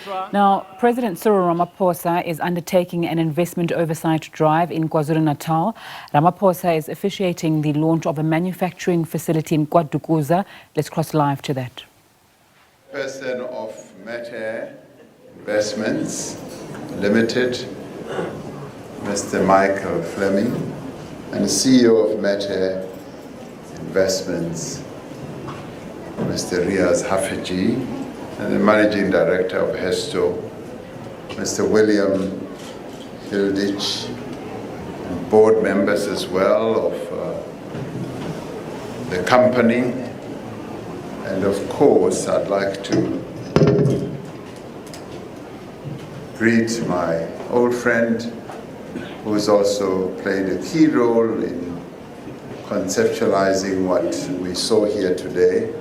Now, President Cyril Ramaphosa is undertaking an investment oversight drive in KwaZulu-Natal. Ramaphosa is officiating the launch of a manufacturing facility in Kwa-Dukuza. Let's cross live to that. Person of Matter Investments Limited, Mr. Michael Fleming, and CEO of Matter Investments, Mr. Riaz Hafeji, and the Managing Director of Hesto, Mr. William Hilditch, and board members as well of the company. And of course, I'd like to greet my old friend who has also played a key role in conceptualizing what we saw here today.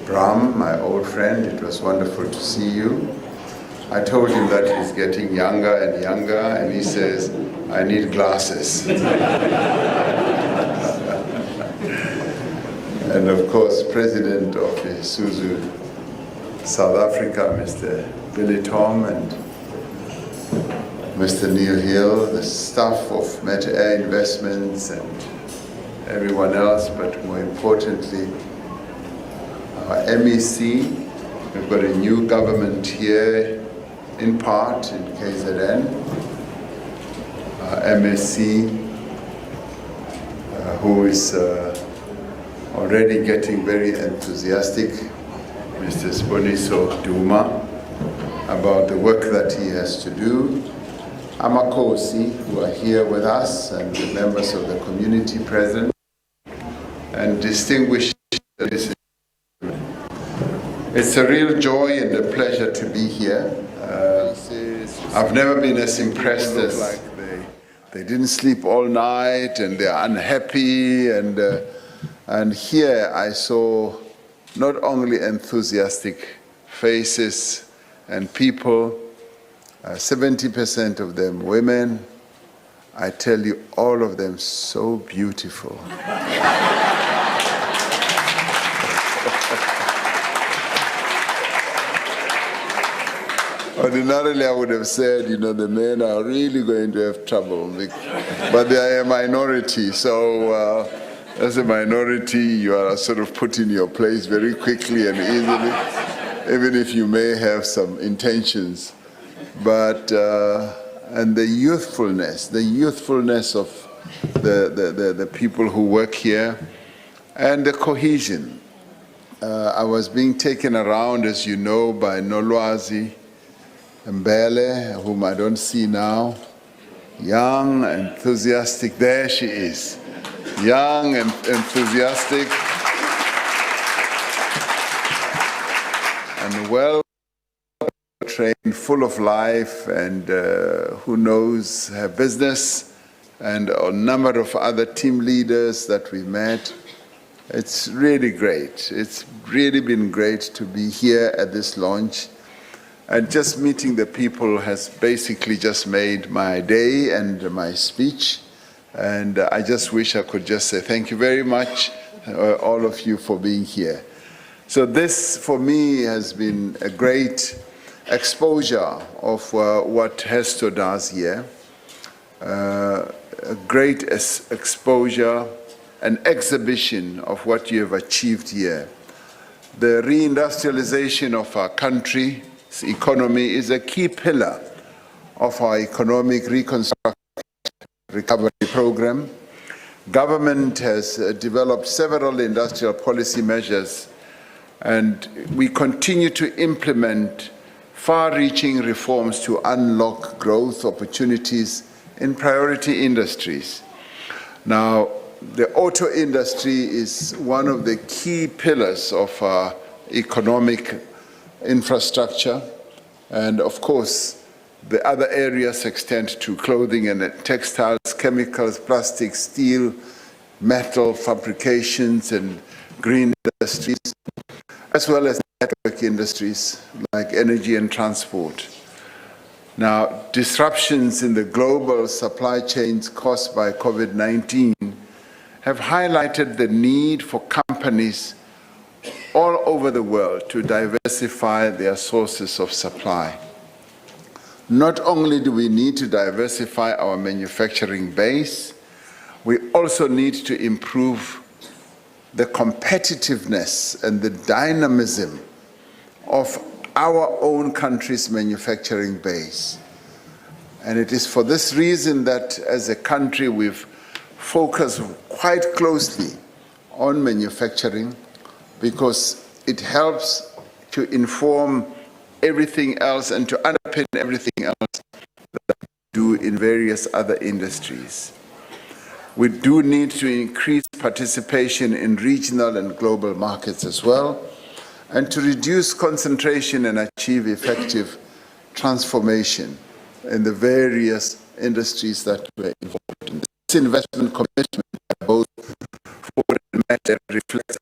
Bram, my old friend, it was wonderful to see you. I told him that he's getting younger and younger, and he says, I need glasses. And of course, President of Senzu South Africa, Mr. Billy Tom, and Mr. Neil Hill, the staff of Matter Air Investments, and everyone else, but more importantly, our MEC. We've got a new government here, in part, in KZN. Our MSC, who is already getting very enthusiastic, Mr. Sponiso Duma, about the work that he has to do. Amakosi, who are here with us, and the members of the community present, and distinguished listeners. It's a real joy and a pleasure to be here. I've never been as impressed as they didn't sleep all night and they're unhappy, and here I saw not only enthusiastic faces and people, 70% of them women. I tell you, all of them so beautiful. Ordinarily, I would have said, the men are really going to have trouble, but they are a minority. So, as a minority, you are sort of put in your place very quickly and easily, even if you may have some intentions. But and the youthfulness of the people who work here, and the cohesion. I was being taken around, as you know, by Nolwazi Mbele, whom I don't see now, young, enthusiastic. There she is, young and enthusiastic, and well trained, full of life, and who knows her business, and a number of other team leaders that we met. It's really great. It's really been great to be here at this launch. And just meeting the people has basically just made my day and my speech. And I just wish I could just say thank you very much, all of you, for being here. So this, for me, has been a great exposure of what Hesto does here. A great exposure, an exhibition of what you have achieved here. The reindustrialization of our country, economy, is a key pillar of our economic reconstruction recovery program. Government has developed several industrial policy measures, and we continue to implement far-reaching reforms to unlock growth opportunities in priority industries. Now, the auto industry is one of the key pillars of our economic infrastructure, and of course the other areas extend to clothing and textiles, chemicals, plastics, steel, metal fabrications, and green industries, as well as network industries like energy and transport. Now, disruptions in the global supply chains caused by COVID-19 have highlighted the need for companies all over the world to diversify their sources of supply. Not only do we need to diversify our manufacturing base, we also need to improve the competitiveness and the dynamism of our own country's manufacturing base. And it is for this reason that as a country we've focused quite closely on manufacturing, because it helps to inform everything else and to underpin everything else that we do in various other industries. We do need to increase participation in regional and global markets as well, and to reduce concentration and achieve effective transformation in the various industries that we're involved in. This investment commitment by both Ford and Meta reflects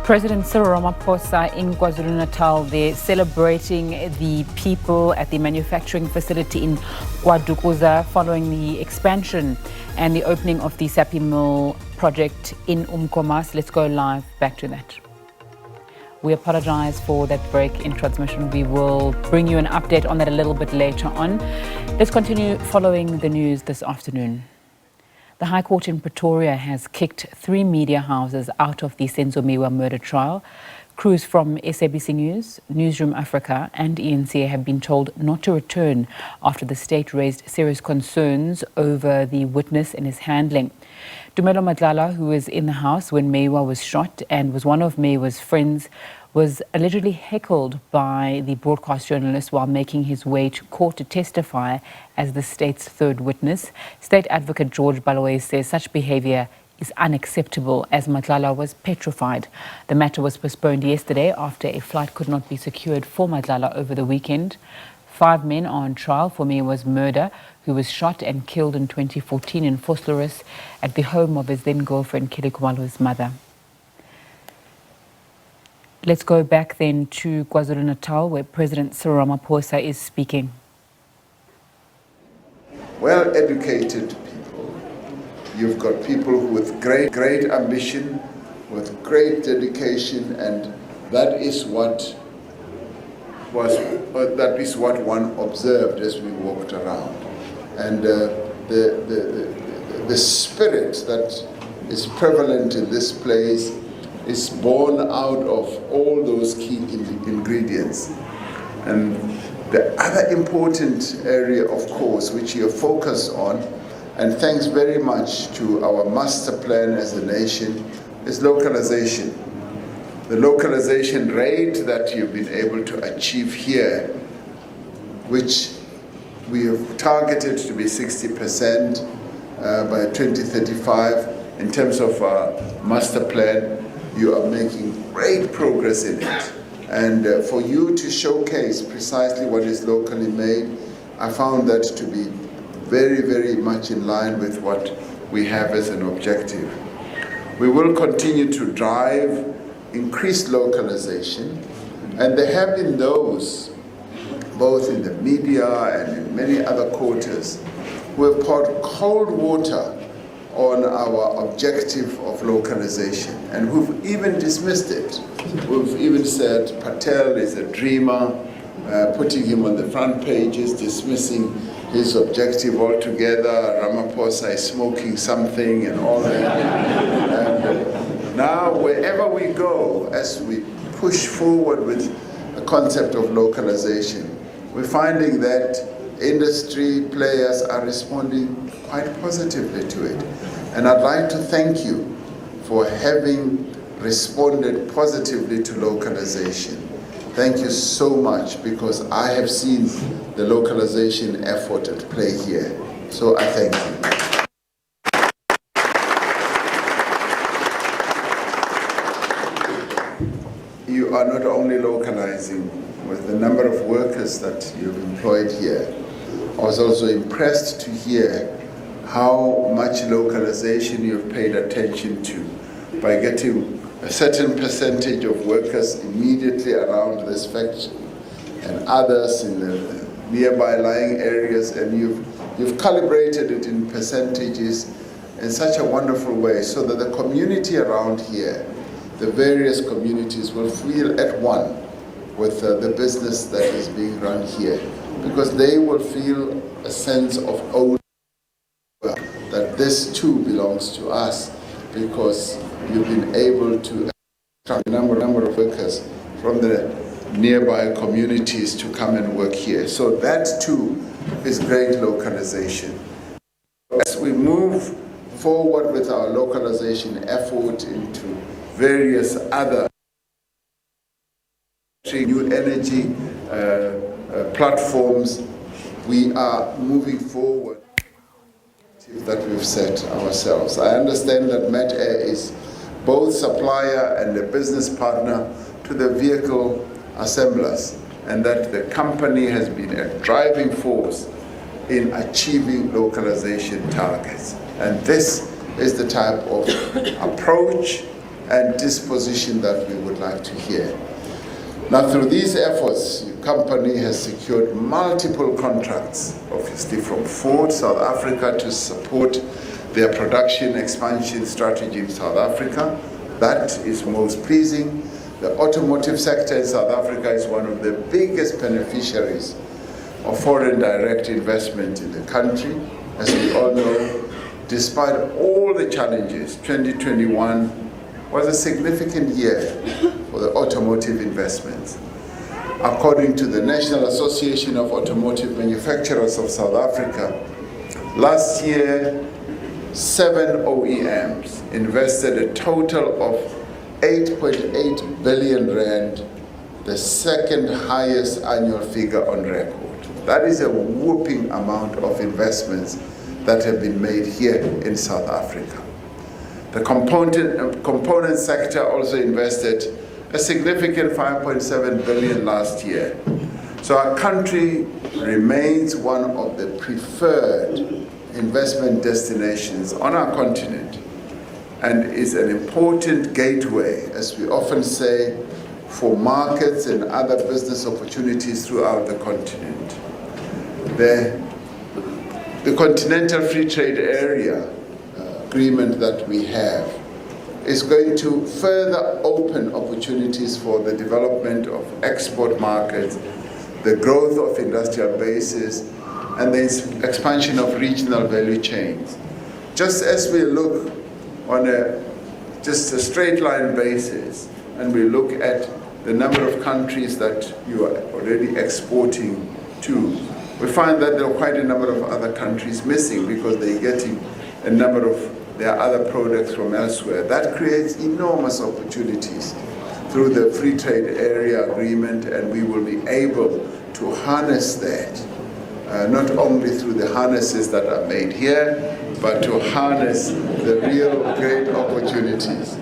President Cyril Ramaphosa in KwaZulu-Natal, they're celebrating the people at the manufacturing facility in Kwa-Dukuza following the expansion and the opening of the Sapi Mill project in Umkomas. Let's go live back to that. We apologize for that break in transmission. We will bring you an update on that a little bit later on. Let's continue following the news this afternoon. The High Court in Pretoria has kicked 3 media houses out of the Senzu Meyiwa murder trial. Crews from SABC News, Newsroom Africa and ENCA have been told not to return after the state raised serious concerns over the witness and his handling. Dumelo Madlala, who was in the house when Meyiwa was shot and was one of Meyiwa's friends, was allegedly heckled by the broadcast journalist while making his way to court to testify as the state's third witness. State Advocate George Baloyi says such behavior is unacceptable, as Madlala was petrified. The matter was postponed yesterday after a flight could not be secured for Madlala over the weekend. 5 men are on trial for Meyiwa's murder, who was shot and killed in 2014 in Vosloorus at the home of his then-girlfriend Kelly Khumalo's mother. Let's go back then to KwaZulu-Natal, where President Cyril Ramaphosa is speaking. Well-educated people. You've got people with great ambition, with great dedication, and that is what one observed as we walked around. And the spirit that is prevalent in this place is born out of all those key ingredients. And the other important area, of course, which you focus on, and thanks very much to our master plan as a nation, is localization. The localization rate that you've been able to achieve here, which we have targeted to be 60% by 2035 in terms of our master plan, you are making great progress in it. And for you to showcase precisely what is locally made, I found that to be very, very much in line with what we have as an objective. We will continue to drive increased localization, and there have been those, both in the media and in many other quarters, who have poured cold water on our objective of localization, and who've even dismissed it. Who've even said Patel is a dreamer, putting him on the front pages, dismissing his objective altogether. Ramaphosa is smoking something and all that. And now wherever we go, as we push forward with the concept of localization, we're finding that industry players are responding quite positively to it. And I'd like to thank you for having responded positively to localization. Thank you so much, because I have seen the localization effort at play here. So I thank you. You are not only localizing with the number of workers that you've employed here. I was also impressed to hear how much localization you've paid attention to by getting a certain percentage of workers immediately around this and others in the nearby lying areas, and you've calibrated it in percentages in such a wonderful way so that the community around here, the various communities, will feel at one with the business that is being run here, because they will feel a sense of ownership, that this too belongs to us, because you've been able to attract a number of workers from the nearby communities to come and work here. So that too is great localization. As we move forward with our localization effort into various other new energy platforms, we are moving forward that we've set ourselves. I understand that MetAir is both supplier and a business partner to the vehicle assemblers, and that the company has been a driving force in achieving localization targets. And this is the type of approach and disposition that we would like to hear. Now, through these efforts, the company has secured multiple contracts, obviously from Ford, South Africa, to support their production expansion strategy in South Africa. That is most pleasing. The automotive sector in South Africa is one of the biggest beneficiaries of foreign direct investment in the country. As we all know, despite all the challenges, 2021 was a significant year for the automotive investments. According to the National Association of Automotive Manufacturers of South Africa, last year, 7 OEMs invested a total of 8.8 billion rand, the second highest annual figure on record. That is a whooping amount of investments that have been made here in South Africa. The component sector also invested a significant 5.7 billion last year. So our country remains one of the preferred investment destinations on our continent, and is an important gateway, as we often say, for markets and other business opportunities throughout the continent. The Continental Free Trade Area agreement that we have is going to further open opportunities for the development of export markets, the growth of industrial bases, and the expansion of regional value chains. Just as we look on just a straight line basis, and we look at the number of countries that you are already exporting to, we find that there are quite a number of other countries missing because they're getting a number of their other products from elsewhere. That creates enormous opportunities through the Free Trade Area Agreement, and we will be able to harness that, not only through the harnesses that are made here, but to harness the real great opportunities.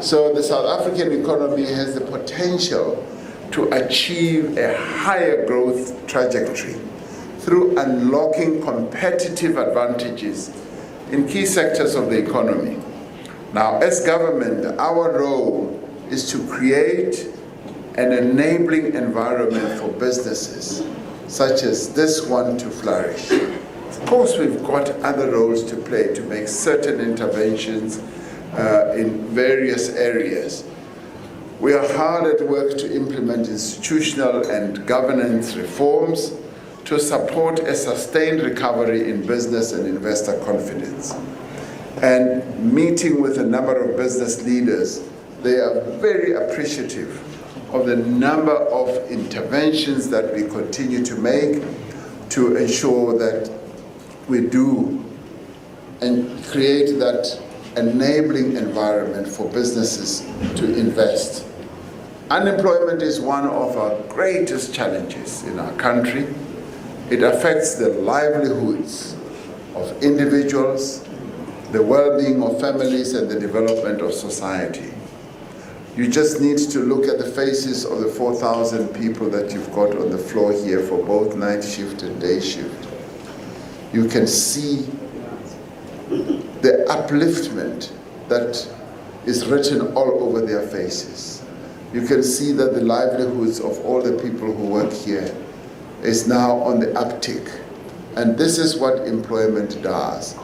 So the South African economy has the potential to achieve a higher growth trajectory through unlocking competitive advantages in key sectors of the economy. Now, as government, our role is to create an enabling environment for businesses, such as this one, to flourish. Of course, we've got other roles to play to make certain interventions in various areas. We are hard at work to implement institutional and governance reforms to support a sustained recovery in business and investor confidence. And meeting with a number of business leaders, they are very appreciative of the number of interventions that we continue to make to ensure that we do and create that enabling environment for businesses to invest. Unemployment is one of our greatest challenges in our country. It affects the livelihoods of individuals, the well-being of families, and the development of society. You just need to look at the faces of the 4,000 people that you've got on the floor here for both night shift and day shift. You can see the upliftment that is written all over their faces. you can see that the livelihoods of all the people who work here is now on the uptick. And this is what employment does.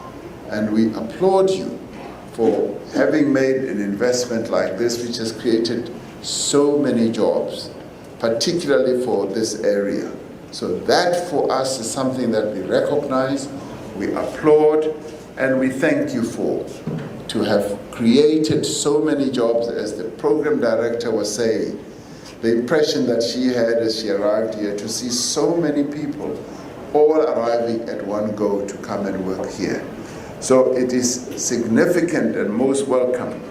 And we applaud you for having made an investment like this, which has created so many jobs, particularly for this area. So that for us is something that we recognize, we applaud, and we thank you for, to have created so many jobs. As the program director was saying, the impression that she had as she arrived here, to see so many people all arriving at one go to come and work here. So it is significant and most welcome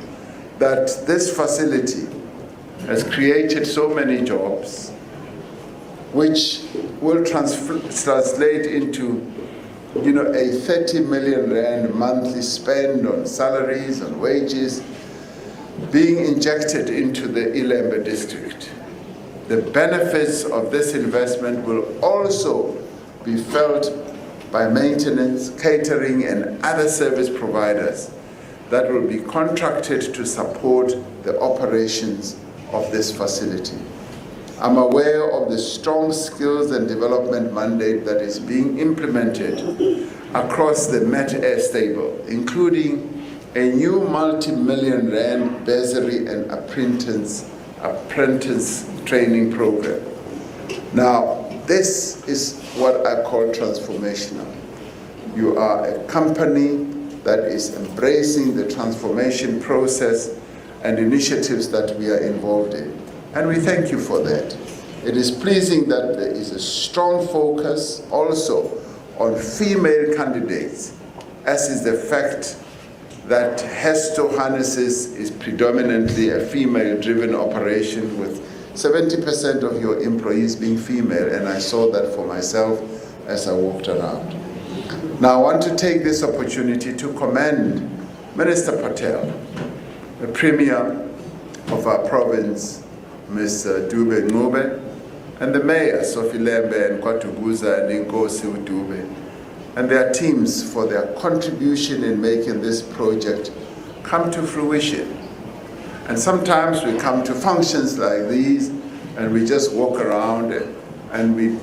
that this facility has created so many jobs, which will translate into, a 30 million rand monthly spend on salaries, on wages, being injected into the Ilembe district. The benefits of this investment will also be felt by maintenance, catering, and other service providers that will be contracted to support the operations of this facility. I'm aware of the strong skills and development mandate that is being implemented across the Met Air stable, including a new multi-million rand bursary and apprentice training program. Now, this is what I call transformational. You are a company that is embracing the transformation process and initiatives that we are involved in. And we thank you for that. It is pleasing that there is a strong focus also on female candidates, as is the fact that Hesto Harnesses is predominantly a female-driven operation with 70% of your employees being female, and I saw that for myself as I walked around. Now I want to take this opportunity to commend Minister Patel, the Premier of our province, Ms. Dube Ngube, and the Mayor, Sophie Lembe and Kwa-Dukuza and Inkosi Dube, and their teams for their contribution in making this project come to fruition. And sometimes we come to functions like these and we just walk around and we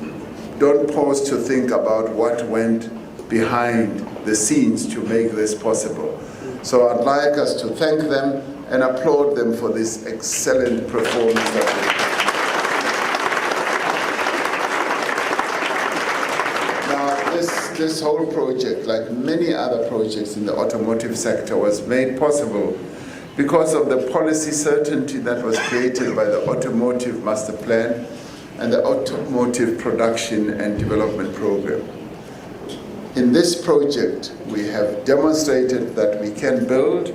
don't pause to think about what went behind the scenes to make this possible. So I'd like us to thank them and applaud them for this excellent performance that they had. This whole project, like many other projects in the automotive sector, was made possible because of the policy certainty that was created by the Automotive Master Plan and the Automotive Production and Development Program. In this project, we have demonstrated that we can build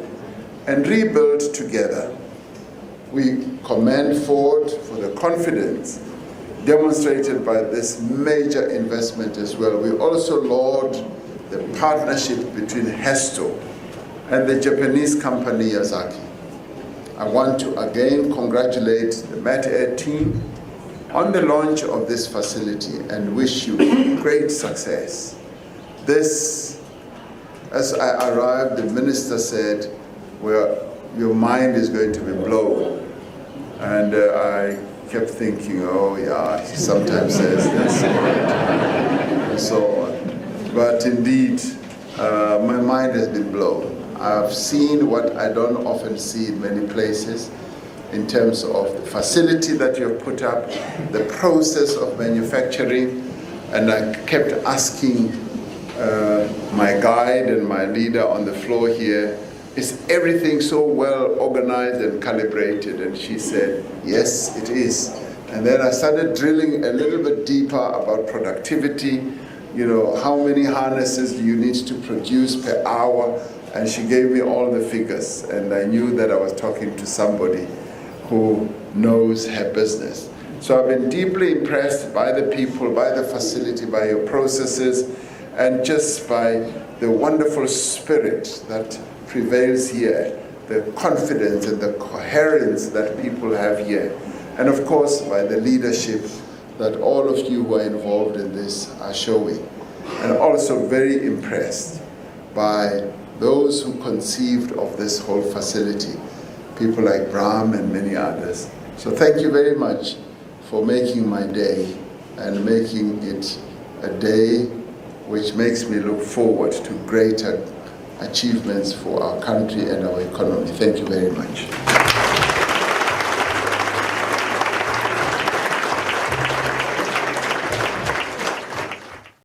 and rebuild together. We commend Ford for the confidence demonstrated by this major investment as well. We also laud the partnership between Hesto and the Japanese company Yazaki. I want to again congratulate the Met Air team on the launch of this facility and wish you great success. This, as I arrived, the minister said, well, your mind is going to be blown. And I kept thinking, oh yeah, he sometimes says this and so on. But indeed, my mind has been blown. I've seen what I don't often see in many places in terms of the facility that you have put up, the process of manufacturing, and I kept asking my guide and my leader on the floor here, is everything so well organized and calibrated? And she said, yes, it is. And then I started drilling a little bit deeper about productivity. You know, how many harnesses do you need to produce per hour? And she gave me all the figures. And I knew that I was talking to somebody who knows her business. So I've been deeply impressed by the people, by the facility, by your processes, and just by the wonderful spirit that prevails here, the confidence and the coherence that people have here, and of course by the leadership that all of you who are involved in this are showing. And also very impressed by those who conceived of this whole facility, people like Bram and many others. So thank you very much for making my day and making it a day which makes me look forward to greater achievements for our country and our economy. Thank you very much.